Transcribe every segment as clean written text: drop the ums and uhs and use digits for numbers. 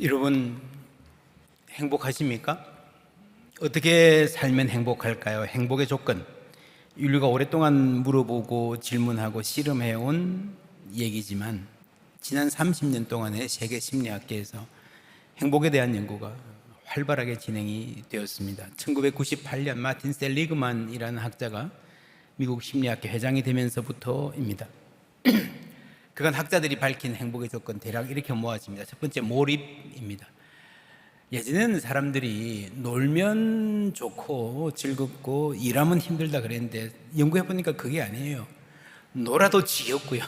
여러분, 행복하십니까? 어떻게 살면 행복할까요? 행복의 조건. 인류가 오랫동안 물어보고 질문하고 실험해온 얘기지만 지난 30년 동안의 세계 심리학계에서 행복에 대한 연구가 활발하게 진행이 되었습니다. 1998년 마틴 셀리그만이라는 학자가 미국 심리학회 회장이 되면서부터입니다. 그간 학자들이 밝힌 행복의 조건 대략 이렇게 모아집니다. 첫 번째, 몰입입니다. 예전에는 사람들이 놀면 좋고 즐겁고 일하면 힘들다 그랬는데 연구해보니까 그게 아니에요. 놀아도 지겹고요,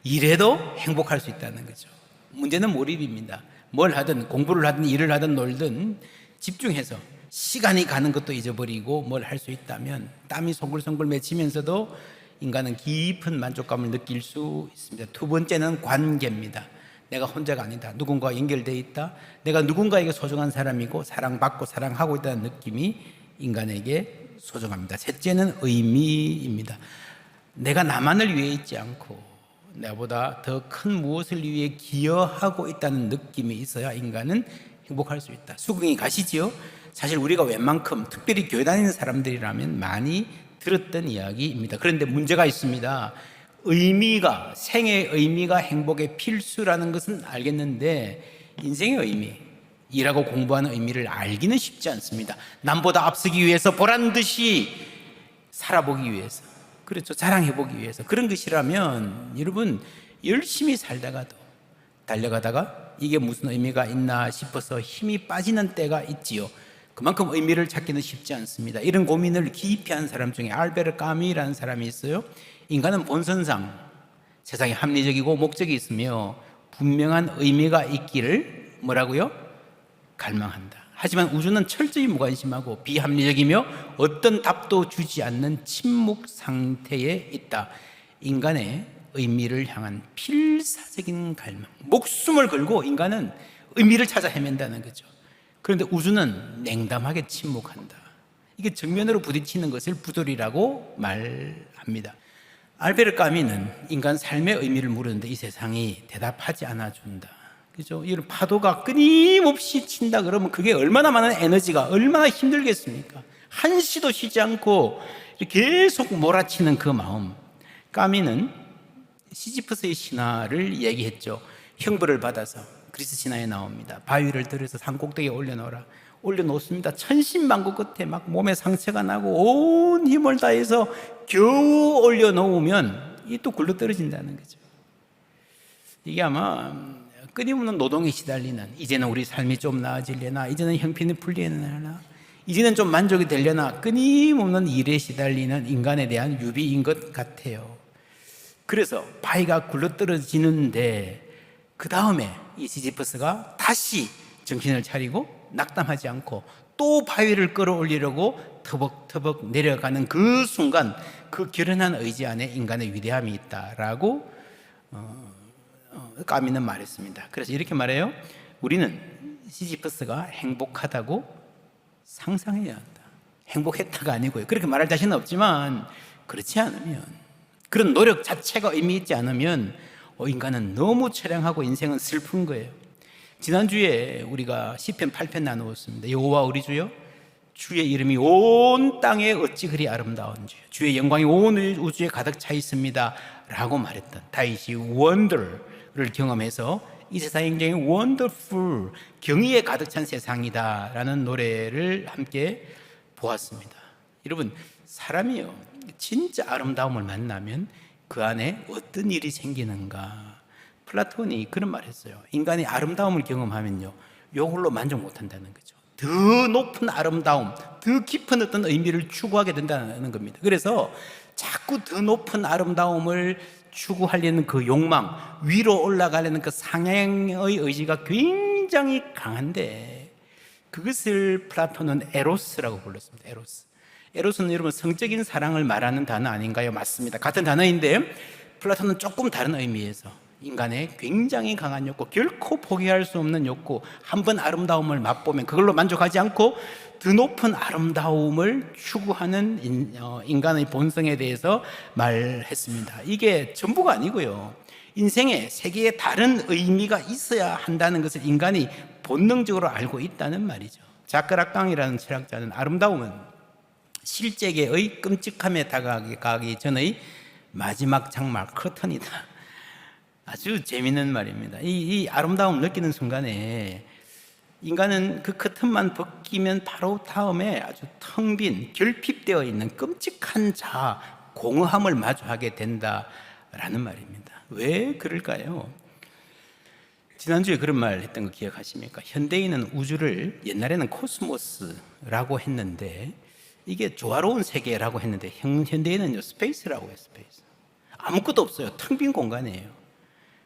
일해도 행복할 수 있다는 거죠. 문제는 몰입입니다. 뭘 하든, 공부를 하든 일을 하든 놀든 집중해서 시간이 가는 것도 잊어버리고 뭘 할 수 있다면 땀이 송글송글 맺히면서도 인간은 깊은 만족감을 느낄 수 있습니다. 두 번째는 관계입니다. 내가 혼자가 아니다. 누군가와 연결되어 있다. 내가 누군가에게 소중한 사람이고 사랑받고 사랑하고 있다는 느낌이 인간에게 소중합니다. 셋째는 의미입니다. 내가 나만을 위해 있지 않고 나보다 더 큰 무엇을 위해 기여하고 있다는 느낌이 있어야 인간은 행복할 수 있다. 수긍이 가시지요? 사실 우리가 웬만큼 특별히 교회 다니는 사람들이라면 많이 들었던 이야기입니다. 그런데 문제가 있습니다. 의미가, 생의 의미가 행복의 필수라는 것은 알겠는데 인생의 의미, 일하고 공부하는 의미를 알기는 쉽지 않습니다. 남보다 앞서기 위해서 보란 듯이 살아보기 위해서, 그렇죠, 자랑해보기 위해서 그런 것이라면 여러분 열심히 살다가도 달려가다가 이게 무슨 의미가 있나 싶어서 힘이 빠지는 때가 있지요. 그만큼 의미를 찾기는 쉽지 않습니다. 이런 고민을 깊이 한 사람 중에 알베르 까미라는 사람이 있어요. 인간은 본선상 세상에 합리적이고 목적이 있으며 분명한 의미가 있기를 뭐라고요? 갈망한다. 하지만 우주는 철저히 무관심하고 비합리적이며 어떤 답도 주지 않는 침묵 상태에 있다. 인간의 의미를 향한 필사적인 갈망, 목숨을 걸고 인간은 의미를 찾아 헤맨다는 거죠. 그런데 우주는 냉담하게 침묵한다. 이게 정면으로 부딪히는 것을 부조리라고 말합니다. 알베르 까미는 인간 삶의 의미를 물었는데 이 세상이 대답하지 않아준다. 그죠? 이런 파도가 끊임없이 친다 그러면 그게 얼마나 많은 에너지가, 얼마나 힘들겠습니까? 한시도 쉬지 않고 계속 몰아치는 그 마음. 까미는 시지프스의 신화를 얘기했죠. 형벌을 받아서 그리스 신화에 나옵니다. 바위를 들여서 산 꼭대기에 올려놓으라. 올려놓습니다. 천신만고 끝에 막 몸에 상처가 나고 온 힘을 다해서 겨우 올려놓으면 이게 또 굴러 떨어진다는 거죠. 이게 아마 끊임없는 노동에 시달리는, 이제는 우리 삶이 좀 나아지려나, 이제는 형편이 풀리려나, 이제는 좀 만족이 되려나 끊임없는 일에 시달리는 인간에 대한 유비인 것 같아요. 그래서 바위가 굴러 떨어지는데 그 다음에 이 시지퍼스가 다시 정신을 차리고 낙담하지 않고 또 바위를 끌어올리려고 터벅터벅 내려가는 그 순간, 그 결연한 의지 안에 인간의 위대함이 있다라고 까미는 말했습니다. 그래서 이렇게 말해요. 우리는 시지퍼스가 행복하다고 상상해야 한다. 행복했다가 아니고요. 그렇게 말할 자신은 없지만 그렇지 않으면, 그런 노력 자체가 의미 있지 않으면 인간은 너무 처량하고 인생은 슬픈 거예요. 지난주에 우리가 시편 8편 나누었습니다. 여호와 우리 주여, 주의 이름이 온 땅에 어찌 그리 아름다운지, 주의 영광이 온 우주에 가득 차 있습니다 라고 말했던 다윗이 원더를 경험해서 이 세상이 굉장히 원더풀, 경이에 가득 찬 세상이다 라는 노래를 함께 보았습니다. 여러분, 사람이요 진짜 아름다움을 만나면 그 안에 어떤 일이 생기는가. 플라톤이 그런 말 했어요. 인간이 아름다움을 경험하면요 이걸로 만족 못한다는 거죠. 더 높은 아름다움, 더 깊은 어떤 의미를 추구하게 된다는 겁니다. 그래서 자꾸 더 높은 아름다움을 추구하려는 그 욕망, 위로 올라가려는 그 상향의 의지가 굉장히 강한데 그것을 플라톤은 에로스라고 불렀습니다. 에로스는 여러분 성적인 사랑을 말하는 단어 아닌가요? 맞습니다. 같은 단어인데 플라톤은 조금 다른 의미에서 인간의 굉장히 강한 욕구, 결코 포기할 수 없는 욕구, 한번 아름다움을 맛보면 그걸로 만족하지 않고 더 높은 아름다움을 추구하는 인간의 본성에 대해서 말했습니다. 이게 전부가 아니고요, 인생에 세계에 다른 의미가 있어야 한다는 것을 인간이 본능적으로 알고 있다는 말이죠. 자크락강이라는 철학자는 아름다움은 실제계의 끔찍함에 다가가기 전의 마지막 장막, 커튼이다. 아주 재미있는 말입니다. 이 아름다움 느끼는 순간에 인간은 그 커튼만 벗기면 바로 다음에 아주 텅 빈, 결핍되어 있는 끔찍한 자아, 공허함을 마주하게 된다라는 말입니다. 왜 그럴까요? 지난주에 그런 말 했던 거 기억하십니까? 현대인은 우주를 옛날에는 코스모스라고 했는데 이게 조화로운 세계라고 했는데 현대인은요 스페이스라고 해요. 스페이스. 아무것도 없어요. 텅 빈 공간이에요.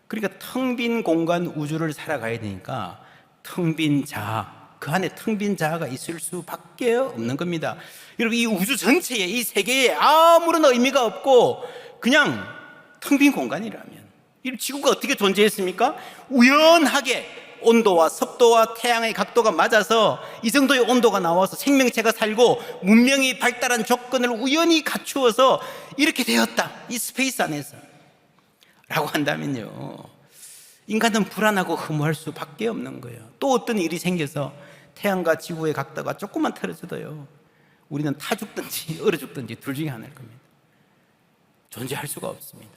그러니까 텅 빈 공간 우주를 살아가야 되니까 텅 빈 자아, 그 안에 텅 빈 자아가 있을 수밖에 없는 겁니다. 여러분, 이 우주 전체에, 이 세계에 아무런 의미가 없고 그냥 텅 빈 공간이라면 이 지구가 어떻게 존재했습니까? 우연하게 온도와 습도와 태양의 각도가 맞아서 이 정도의 온도가 나와서 생명체가 살고 문명이 발달한 조건을 우연히 갖추어서 이렇게 되었다, 이 스페이스 안에서 라고 한다면요, 인간은 불안하고 허무할 수밖에 없는 거예요. 또 어떤 일이 생겨서 태양과 지구의 각도가 조금만 틀어져도요, 우리는 타 죽든지 얼어 죽든지 둘 중에 하나일 겁니다. 존재할 수가 없습니다.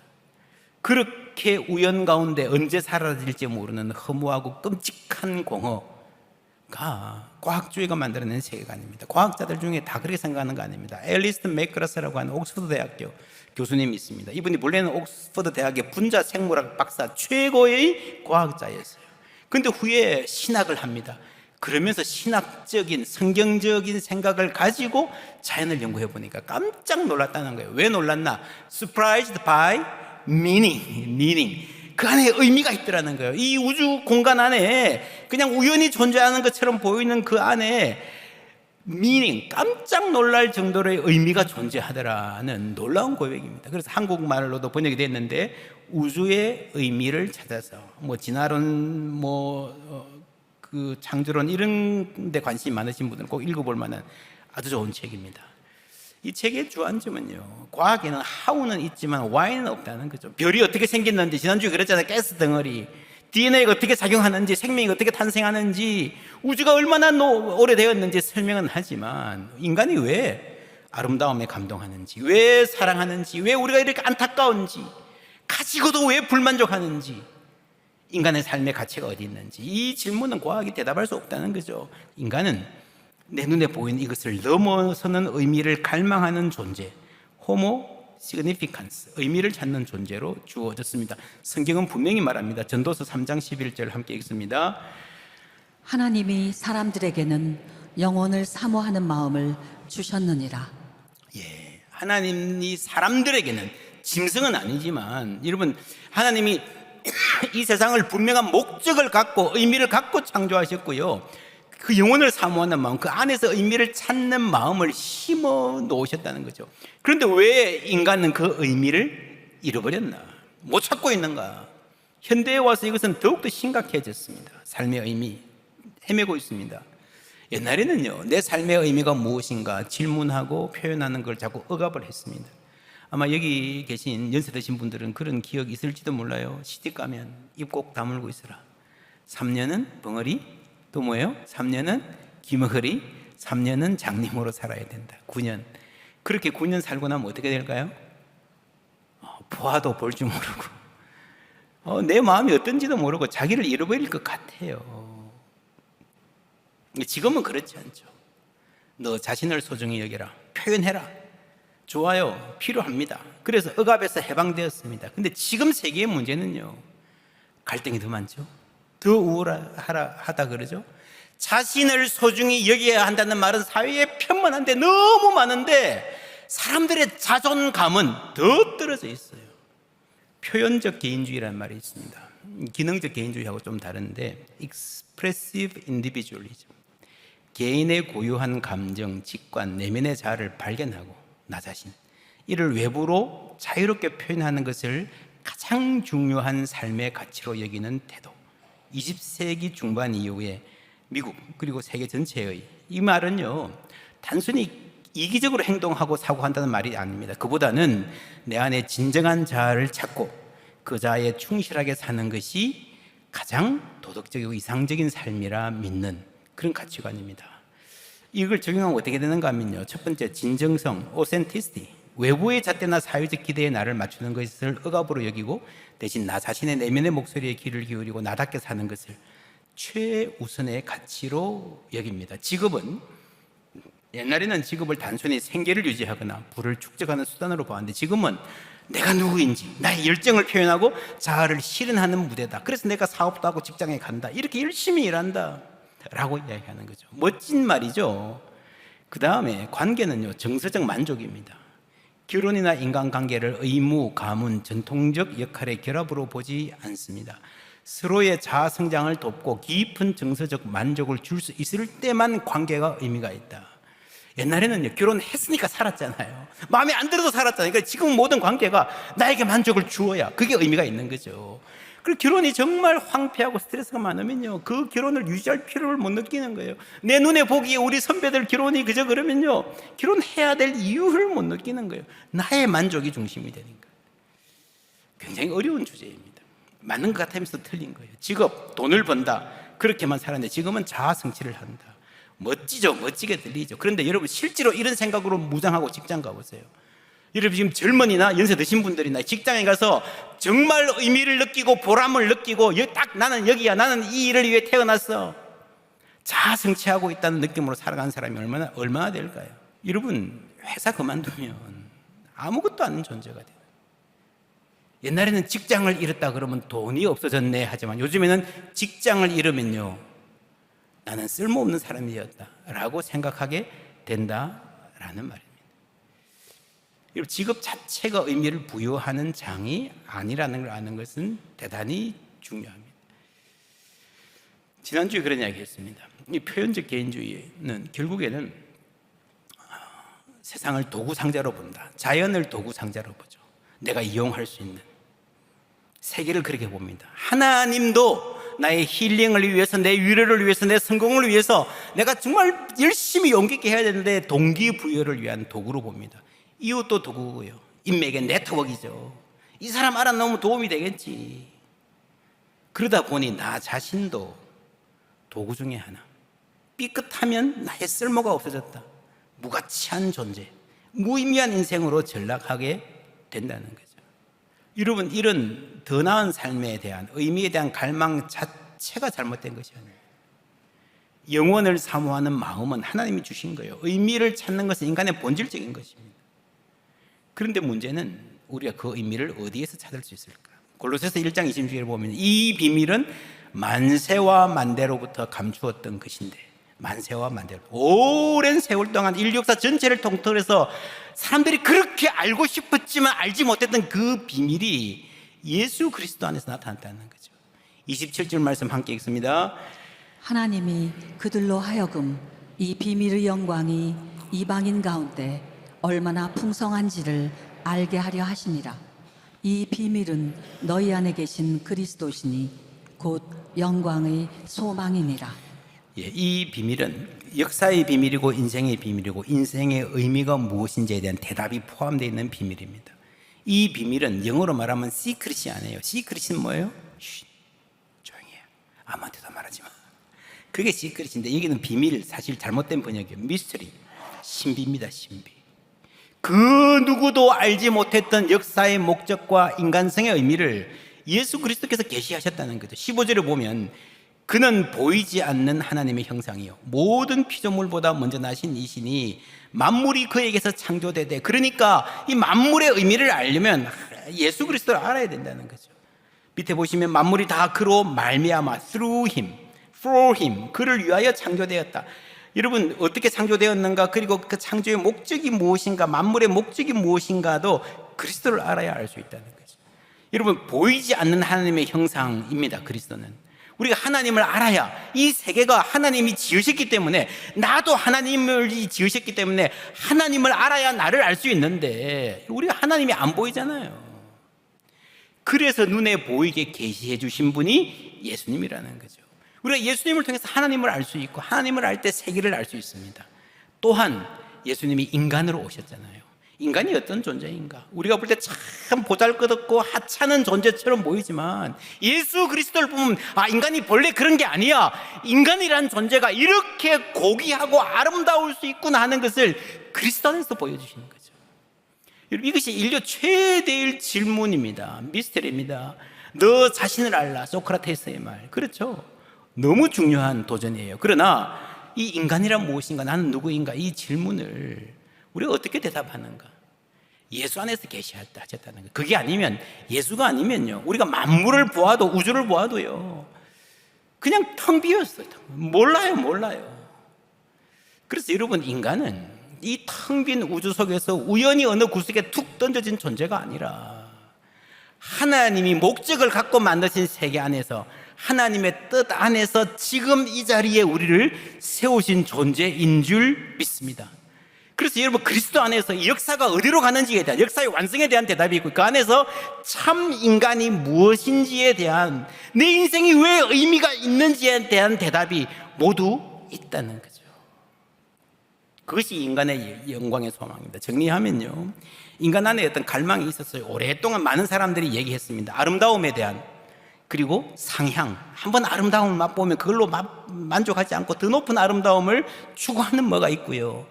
그렇게 우연 가운데 언제 사라질지 모르는 허무하고 끔찍한 공허가 과학주의가 만들어낸 세계관입니다. 과학자들 중에 다 그렇게 생각하는 거 아닙니다. 앨리스턴 맥그라스라고 하는 옥스퍼드 대학교 교수님이 있습니다. 이분이 본래는 옥스퍼드 대학의 분자 생물학 박사 최고의 과학자였어요. 그런데 후에 신학을 합니다. 그러면서 신학적인 성경적인 생각을 가지고 자연을 연구해 보니까 깜짝 놀랐다는 거예요. 왜 놀랐나? Surprised by meaning. 그 안에 의미가 있더라는 거예요. 이 우주 공간 안에 그냥 우연히 존재하는 것처럼 보이는 그 안에 meaning, 깜짝 놀랄 정도의 의미가 존재하더라는 놀라운 고백입니다. 그래서 한국말로도 번역이 됐는데, 우주의 의미를 찾아서 진화론, 그 창조론 이런 데 관심이 많으신 분들은 꼭 읽어볼 만한 아주 좋은 책입니다. 이 책의 주안점은요, 과학에는 how는 있지만 why는 없다는 거죠. 별이 어떻게 생겼는지, 지난주에 그랬잖아요. 가스 덩어리, DNA가 어떻게 작용하는지, 생명이 어떻게 탄생하는지, 우주가 얼마나 오래되었는지 설명은 하지만 인간이 왜 아름다움에 감동하는지, 왜 사랑하는지, 왜 우리가 이렇게 안타까운지, 가지고도 왜 불만족하는지, 인간의 삶의 가치가 어디 있는지, 이 질문은 과학이 대답할 수 없다는 거죠. 인간은 내 눈에 보이는 이것을 넘어서는 의미를 갈망하는 존재, 호모 시그니피칸스, 의미를 찾는 존재로 주어졌습니다. 성경은 분명히 말합니다. 전도서 3장 11절 함께 읽습니다. 하나님이 사람들에게는 영혼을 사모하는 마음을 주셨느니라. 예, 하나님이 사람들에게는, 짐승은 아니지만, 여러분, 하나님이 이 세상을 분명한 목적을 갖고 의미를 갖고 창조하셨고요, 그 영혼을 사모하는 마음, 그 안에서 의미를 찾는 마음을 심어 놓으셨다는 거죠. 그런데 왜 인간은 그 의미를 잃어버렸나? 못 찾고 있는가? 현대에 와서 이것은 더욱더 심각해졌습니다. 삶의 의미 헤매고 있습니다. 옛날에는요, 내 삶의 의미가 무엇인가 질문하고 표현하는 걸 자꾸 억압을 했습니다. 아마 여기 계신 연세 드신 분들은 그런 기억이 있을지도 몰라요. 시집 가면 입 꼭 다물고 있어라. 3년은 벙어리, 또 뭐예요? 3년은 기머거리, 3년은 장님으로 살아야 된다. 9년. 그렇게 9년 살고 나면 어떻게 될까요? 보아도 볼 줄 모르고, 내 마음이 어떤지도 모르고 자기를 잃어버릴 것 같아요. 지금은 그렇지 않죠. 너 자신을 소중히 여겨라. 표현해라. 좋아요. 필요합니다. 그래서 억압에서 해방되었습니다. 근데 지금 세계의 문제는요, 갈등이 더 많죠. 더 우울하다 그러죠. 자신을 소중히 여겨야 한다는 말은 사회에 편만한데 너무 많은데 사람들의 자존감은 더 떨어져 있어요. 표현적 개인주의라는 말이 있습니다. 기능적 개인주의하고 좀 다른데, expressive individualism, 개인의 고유한 감정, 직관, 내면의 자아를 발견하고 나 자신, 이를 외부로 자유롭게 표현하는 것을 가장 중요한 삶의 가치로 여기는 태도. 20세기 중반 이후에 미국 그리고 세계 전체의 이 말은요, 단순히 이기적으로 행동하고 사고한다는 말이 아닙니다. 그보다는 내 안에 진정한 자아를 찾고 그 자아에 충실하게 사는 것이 가장 도덕적이고 이상적인 삶이라 믿는 그런 가치관입니다. 이걸 적용하면 어떻게 되는가 하면요, 첫 번째, 진정성, authenticity. 외부의 잣대나 사회적 기대에 나를 맞추는 것을 억압으로 여기고 대신 나 자신의 내면의 목소리에 귀를 기울이고 나답게 사는 것을 최우선의 가치로 여깁니다. 직업은, 옛날에는 직업을 단순히 생계를 유지하거나 부를 축적하는 수단으로 보았는데, 지금은 내가 누구인지 나의 열정을 표현하고 자아를 실현하는 무대다. 그래서 내가 사업도 하고 직장에 간다, 이렇게 열심히 일한다 라고 이야기하는 거죠. 멋진 말이죠. 그 다음에 관계는요, 정서적 만족입니다. 결혼이나 인간관계를 의무, 가문, 전통적 역할의 결합으로 보지 않습니다. 서로의 자아 성장을 돕고 깊은 정서적 만족을 줄 수 있을 때만 관계가 의미가 있다. 옛날에는요, 결혼했으니까 살았잖아요. 마음에 안 들어도 살았잖아요. 그러니까 지금 모든 관계가 나에게 만족을 주어야 그게 의미가 있는 거죠. 그리고 결혼이 정말 황폐하고 스트레스가 많으면요, 그 결혼을 유지할 필요를 못 느끼는 거예요. 내 눈에 보기에 우리 선배들 결혼이 그저 그러면요, 결혼해야 될 이유를 못 느끼는 거예요. 나의 만족이 중심이 되는 거예요. 굉장히 어려운 주제입니다. 맞는 것 같으면서 틀린 거예요. 직업, 돈을 번다, 그렇게만 살았는데 지금은 자아 성취를 한다. 멋지죠. 멋지게 들리죠. 그런데 여러분, 실제로 이런 생각으로 무장하고 직장 가보세요. 여러분, 지금 젊은이나 연세 드신 분들이나 직장에 가서 정말 의미를 느끼고 보람을 느끼고 딱 나는 여기야, 나는 이 일을 위해 태어났어, 자아 성취하고 있다는 느낌으로 살아가는 사람이 얼마나 될까요? 여러분, 회사 그만두면 아무것도 아닌 존재가 돼요. 옛날에는 직장을 잃었다 그러면 돈이 없어졌네 하지만 요즘에는 직장을 잃으면요, 나는 쓸모없는 사람이 되었다라고 생각하게 된다라는 말입니다. 직업 자체가 의미를 부여하는 장이 아니라는 걸 아는 것은 대단히 중요합니다. 지난주에 그런 이야기 했습니다. 이 표현적 개인주의는 결국에는 세상을 도구상자로 본다. 자연을 도구상자로 보죠. 내가 이용할 수 있는 세계를 그렇게 봅니다. 하나님도 나의 힐링을 위해서, 내 위로를 위해서, 내 성공을 위해서 내가 정말 열심히 용기 있게 해야 되는데 동기부여를 위한 도구로 봅니다. 이웃도 도구고요, 인맥의 네트워크이죠. 이 사람 알아놓으면 도움이 되겠지. 그러다 보니 나 자신도 도구 중에 하나. 삐끗하면 나의 쓸모가 없어졌다, 무가치한 존재, 무의미한 인생으로 전락하게 된다는 거죠. 여러분, 이런 더 나은 삶에 대한, 의미에 대한 갈망 자체가 잘못된 것이 아니에요. 영원을 사모하는 마음은 하나님이 주신 거예요. 의미를 찾는 것은 인간의 본질적인 것입니다. 그런데 문제는 우리가 그 의미를 어디에서 찾을 수 있을까? 골로새서 1장 26절을 보면 이 비밀은 만세와 만대로부터 감추었던 것인데, 만세와 만대로 오랜 세월 동안 인류 역사 전체를 통틀어서 사람들이 그렇게 알고 싶었지만 알지 못했던 그 비밀이 예수 그리스도 안에서 나타났다는 거죠. 27절 말씀 함께 읽습니다. 하나님이 그들로 하여금 이 비밀의 영광이 이방인 가운데 얼마나 풍성한지를 알게 하려 하시니라. 이 비밀은 너희 안에 계신 그리스도시니 곧 영광의 소망이니라. 이 비밀은 역사의 비밀이고 인생의 비밀이고 인생의 의미가 무엇인지에 대한 대답이 포함되어 있는 비밀입니다. 이 비밀은 영어로 말하면 시크릿이 아니에요. 시크릿은 뭐예요? 쉿, 조용히 해, 아무한테도 말하지 마. 그게 시크릿인데 여기는 비밀, 사실 잘못된 번역이에요. 미스터리, 신비입니다. 신비. 그 누구도 알지 못했던 역사의 목적과 인간성의 의미를 예수 그리스도께서 계시하셨다는 거죠. 15절에 보면 그는 보이지 않는 하나님의 형상이요 모든 피조물보다 먼저 나신 이신이 만물이 그에게서 창조되되, 그러니까 이 만물의 의미를 알려면 예수 그리스도를 알아야 된다는 거죠. 밑에 보시면 만물이 다 그로 말미암아 through him, for him, 그를 위하여 창조되었다. 여러분, 어떻게 창조되었는가, 그리고 그 창조의 목적이 무엇인가, 만물의 목적이 무엇인가도 그리스도를 알아야 알 수 있다는 거죠. 여러분, 보이지 않는 하나님의 형상입니다. 그리스도는 우리가 하나님을 알아야, 이 세계가 하나님이 지으셨기 때문에, 나도 하나님을 지으셨기 때문에 하나님을 알아야 나를 알 수 있는데 우리가 하나님이 안 보이잖아요. 그래서 눈에 보이게 계시해 주신 분이 예수님이라는 거죠. 우리가 예수님을 통해서 하나님을 알 수 있고 하나님을 알 때 세계를 알 수 있습니다. 또한 예수님이 인간으로 오셨잖아요. 인간이 어떤 존재인가? 우리가 볼 때 참 보잘것없고 하찮은 존재처럼 보이지만 예수 그리스도를 보면 인간이 본래 그런 게 아니야. 인간이란 존재가 이렇게 고귀하고 아름다울 수 있구나 하는 것을 그리스도 안에서 보여주시는 거죠. 여러분, 이것이 인류 최대의 질문입니다. 미스터리입니다. 너 자신을 알라. 소크라테스의 말. 그렇죠. 너무 중요한 도전이에요. 그러나 이 인간이란 무엇인가, 나는 누구인가, 이 질문을 우리가 어떻게 대답하는가? 예수 안에서 계시하셨다는 거예요. 그게 아니면, 예수가 아니면요, 우리가 만물을 보아도, 우주를 보아도요, 그냥 텅 비었어요. 몰라요. 그래서 여러분, 인간은 이 텅 빈 우주 속에서 우연히 어느 구석에 툭 던져진 존재가 아니라 하나님이 목적을 갖고 만드신 세계 안에서 하나님의 뜻 안에서 지금 이 자리에 우리를 세우신 존재인 줄 믿습니다. 그래서 여러분, 그리스도 안에서 이 역사가 어디로 가는지에 대한, 역사의 완성에 대한 대답이 있고, 그 안에서 참 인간이 무엇인지에 대한, 내 인생이 왜 의미가 있는지에 대한 대답이 모두 있다는 거죠. 그것이 인간의 영광의 소망입니다. 정리하면요, 인간 안에 어떤 갈망이 있었어요. 오랫동안 많은 사람들이 얘기했습니다. 아름다움에 대한, 그리고 상향. 한번 아름다움을 맛보면 그걸로 만족하지 않고 더 높은 아름다움을 추구하는 뭐가 있고요,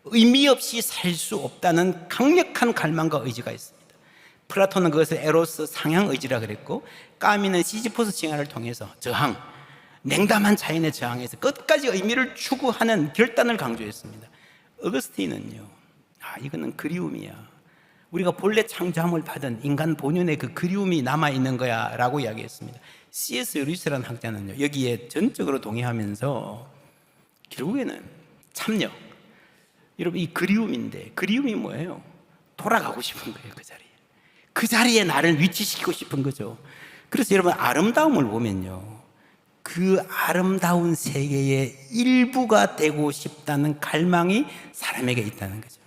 의미 없이 살 수 없다는 강력한 갈망과 의지가 있습니다. 플라톤은 그것을 에로스 상향 의지라 그랬고, 까미는 시지포스 징화를 통해서 저항, 냉담한 자연의 저항에서 끝까지 의미를 추구하는 결단을 강조했습니다. 어거스틴은요, 이거는 그리움이야. 우리가 본래 창조함을 받은 인간 본연의 그 그리움이 남아있는 거야 라고 이야기했습니다. C.S. 루이스라는 학자는요, 여기에 전적으로 동의하면서 결국에는 참여, 여러분, 이 그리움인데, 그리움이 뭐예요? 돌아가고 싶은 거예요. 그 자리에 나를 위치시키고 싶은 거죠. 그래서 여러분, 아름다움을 보면요, 그 아름다운 세계의 일부가 되고 싶다는 갈망이 사람에게 있다는 거죠.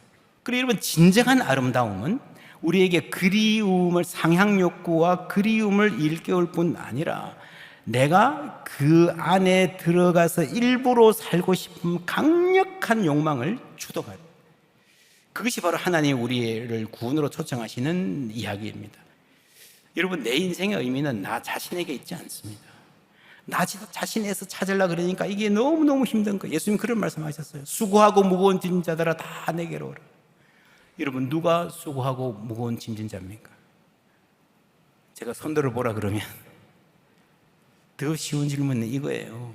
그리고 여러분, 진정한 아름다움은 우리에게 그리움을, 상향욕구와 그리움을 일깨울 뿐 아니라 내가 그 안에 들어가서 일부러 살고 싶은 강력한 욕망을 주도하는, 그것이 바로 하나님 우리를 구원으로 초청하시는 이야기입니다. 여러분, 내 인생의 의미는 나 자신에게 있지 않습니다. 나 자신에서 찾으려고 그러니까 이게 너무너무 힘든 거예요. 예수님 그런 말씀하셨어요. 수고하고 무거운 짐진 자들아 다 내게로 오라. 여러분, 누가 수고하고 무거운 짐진 자입니까? 제가 손들어 보라 그러면 더 쉬운 질문은 이거예요.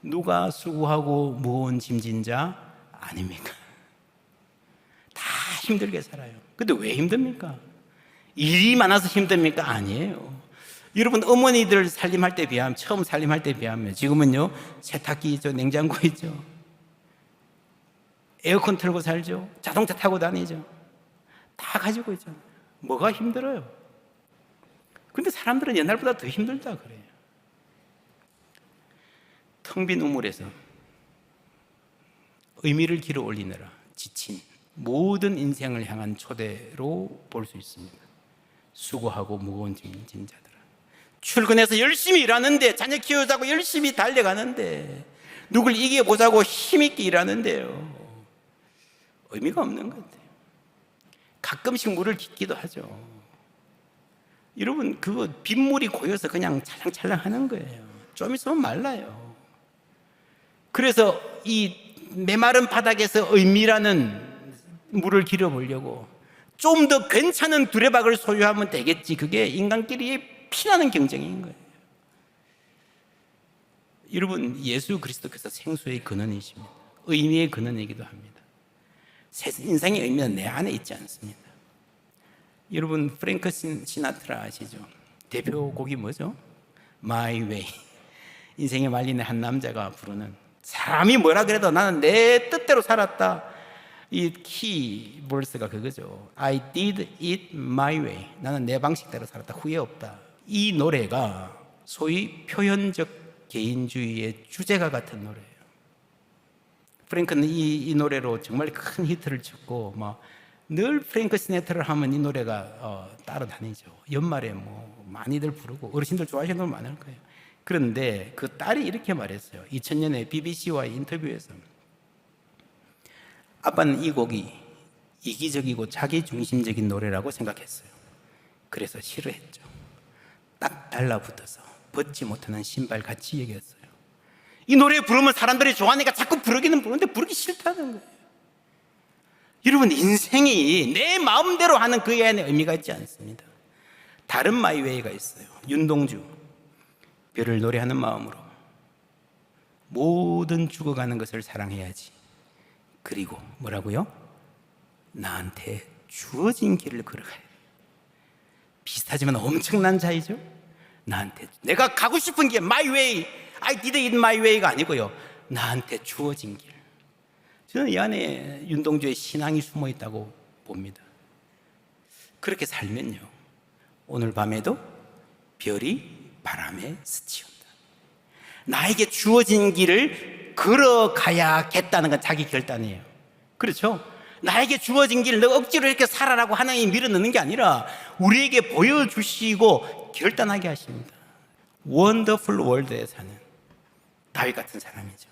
누가 수고하고 무거운 짐진 자 아닙니까? 다 힘들게 살아요. 근데 왜 힘듭니까? 일이 많아서 힘듭니까? 아니에요. 여러분, 어머니들 살림할 때 비하면, 처음 살림할 때 비하면 지금은요, 세탁기 있죠, 냉장고 있죠, 에어컨 틀고 살죠, 자동차 타고 다니죠, 다 가지고 있죠. 뭐가 힘들어요? 근데 사람들은 옛날보다 더 힘들다 그래요. 텅 빈 우물에서 의미를 길어 올리느라 지친 모든 인생을 향한 초대로 볼 수 있습니다. 수고하고 무거운 짐진 자들아, 출근해서 열심히 일하는데, 자녀 키우자고 열심히 달려가는데, 누굴 이겨보자고 힘있게 일하는데요, 의미가 없는 것 같아요. 가끔씩 물을 깃기도 하죠. 여러분, 그거 빗물이 고여서 그냥 찰랑찰랑 하는 거예요. 좀 있으면 말라요. 그래서 이 메마른 바닥에서 의미라는 물을 길어보려고 좀 더 괜찮은 두레박을 소유하면 되겠지, 그게 인간끼리 피나는 경쟁인 거예요. 여러분, 예수 그리스도께서 생수의 근원이십니다. 의미의 근원이기도 합니다. 인생의 의미는 내 안에 있지 않습니다. 여러분, 프랭크 시나트라 아시죠? 대표곡이 뭐죠? My Way. 인생의 말리는 한 남자가 부르는, 사람이 뭐라 그래도 나는 내 뜻대로 살았다, 이 키 벌스가 그거죠. I did it my way. 나는 내 방식대로 살았다, 후회 없다. 이 노래가 소위 표현적 개인주의의 주제가 같은 노래예요. 프랭크는 이 노래로 정말 큰 히트를 쳤고, 늘 프랭크 시네트라를 하면 이 노래가 따라다니죠. 연말에 뭐 많이들 부르고 어르신들 좋아하시는 분 많을 거예요. 그런데 그 딸이 이렇게 말했어요. 2000년에 BBC와의 인터뷰에서 아빠는 이 곡이 이기적이고 자기중심적인 노래라고 생각했어요. 그래서 싫어했죠. 딱 달라붙어서 벗지 못하는 신발 같이 여겼어요. 이 노래 부르면 사람들이 좋아하니까 자꾸 부르기는 부르는데 부르기 싫다는 거예요. 여러분, 인생이 내 마음대로 하는 그 안에 의미가 있지 않습니다. 다른 마이웨이가 있어요. 윤동주. 별을 노래하는 마음으로 모든 죽어가는 것을 사랑해야지. 그리고 뭐라고요? 나한테 주어진 길을 걸어가야 돼. 비슷하지만 엄청난 차이죠. 나한테 내가 가고 싶은 길, my way, I did it my way가 아니고요, 나한테 주어진 길. 저는 이 안에 윤동주의 신앙이 숨어 있다고 봅니다. 그렇게 살면요, 오늘 밤에도 별이 바람에 스치운다. 나에게 주어진 길을 걸어가야겠다는 건 자기 결단이에요. 그렇죠? 나에게 주어진 길을 너 억지로 이렇게 살아라고 하나님이 밀어넣는 게 아니라 우리에게 보여주시고 결단하게 하십니다. 원더풀 월드에 사는 다윗 같은 사람이죠.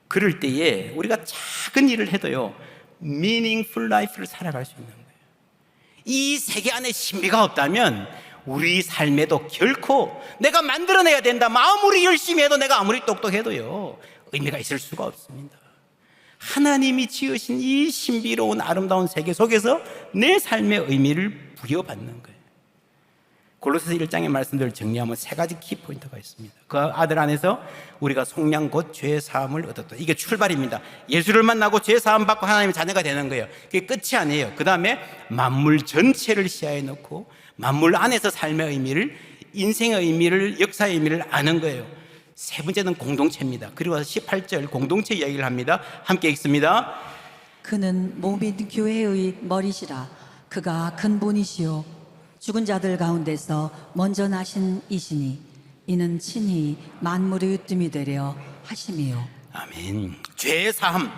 그럴 때에 우리가 작은 일을 해도요, meaningful life를 살아갈 수 있는 거예요. 이 세계 안에 신비가 없다면 우리 삶에도 결코 내가 만들어내야 된다, 아무리 열심히 해도, 내가 아무리 똑똑해도요, 의미가 있을 수가 없습니다. 하나님이 지으신 이 신비로운 아름다운 세계 속에서 내 삶의 의미를 부여받는 거예요. 골로새서 1장의 말씀들을 정리하면 세 가지 키포인트가 있습니다. 그 아들 안에서 우리가 속량 곧 죄 사함을 얻었다. 이게 출발입니다. 예수를 만나고 죄 사함 받고 하나님의 자녀가 되는 거예요. 그게 끝이 아니에요. 그 다음에 만물 전체를 시야에 넣고 만물 안에서 삶의 의미를, 인생의 의미를, 역사의 의미를 아는 거예요. 세 번째는 공동체입니다. 그리고 18절 공동체 이야기를 합니다. 함께 읽습니다. 그는 몸인 교회의 머리시라. 그가 근본이시요 죽은 자들 가운데서 먼저 나신 이시니 이는 친히 만물의 으뜸이 되려 하심이요. 아멘. 죄 사함,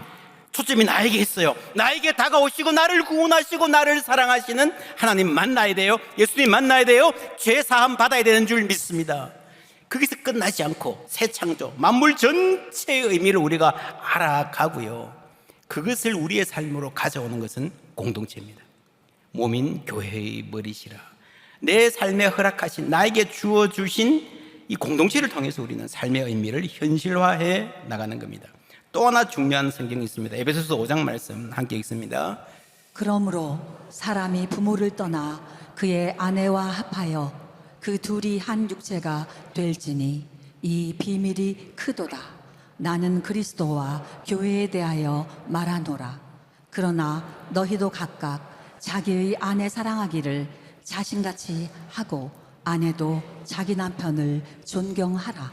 초점이 나에게 있어요. 나에게 다가오시고 나를 구원하시고 나를 사랑하시는 하나님 만나야 돼요. 예수님 만나야 돼요. 죄 사함 받아야 되는 줄 믿습니다. 거기서 끝나지 않고 새 창조, 만물 전체의 의미를 우리가 알아가고요, 그것을 우리의 삶으로 가져오는 것은 공동체입니다. 몸인 교회의 머리시라. 내 삶에 허락하신, 나에게 주어주신 이 공동체를 통해서 우리는 삶의 의미를 현실화해 나가는 겁니다. 또 하나 중요한 성경이 있습니다. 에베소서 5장 말씀 함께 읽습니다. 그러므로 사람이 부모를 떠나 그의 아내와 합하여 그 둘이 한 육체가 될지니 이 비밀이 크도다. 나는 그리스도와 교회에 대하여 말하노라. 그러나 너희도 각각 자기의 아내 사랑하기를 자신같이 하고 아내도 자기 남편을 존경하라.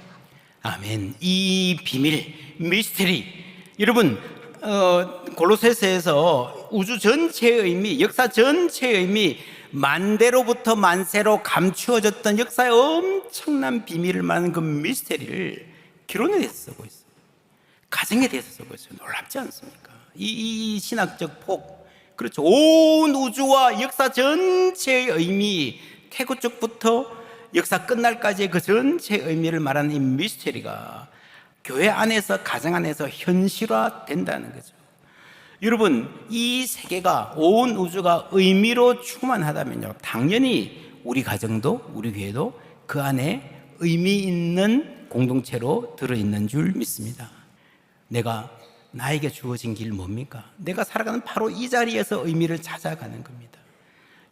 아멘. 이 비밀, 미스테리, 여러분, 골로새서에서 우주 전체의 의미, 역사 전체의 의미, 만대로부터 만세로 감추어졌던 역사의 엄청난 비밀을 말하는 그 미스테리를 결혼에 대해서 쓰고 있어요. 가정에 대해서 쓰고 있어요. 놀랍지 않습니까? 이 신학적 폭, 그렇죠. 온 우주와 역사 전체의 의미, 태고 쪽부터 역사 끝날까지의 그 전체의 의미를 말하는 이 미스테리가 교회 안에서, 가정 안에서 현실화된다는 거죠. 여러분, 이 세계가, 온 우주가 의미로 충만하다면요, 당연히 우리 가정도, 우리 교회도 그 안에 의미 있는 공동체로 들어있는 줄 믿습니다. 나에게 주어진 길 뭡니까? 내가 살아가는 바로 이 자리에서 의미를 찾아가는 겁니다.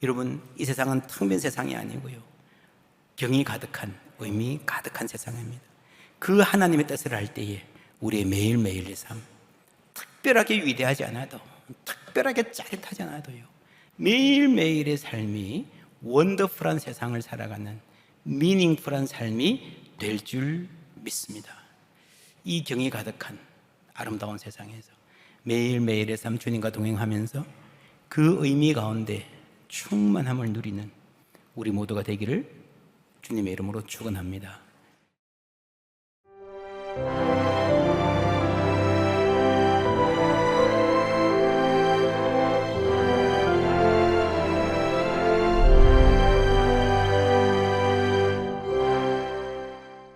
여러분, 이 세상은 텅 빈 세상이 아니고요, 경이 가득한, 의미 가득한 세상입니다. 그 하나님의 뜻을 할 때에 우리의 매일매일의 삶, 특별하게 위대하지 않아도, 특별하게 짜릿하지 않아도요, 매일매일의 삶이 원더풀한 세상을 살아가는 미닝풀한 삶이 될 줄 믿습니다. 이 경이 가득한 아름다운 세상에서 매일매일의 삶 주님과 동행하면서 그 의미 가운데 충만함을 누리는 우리 모두가 되기를 주님의 이름으로 축원합니다.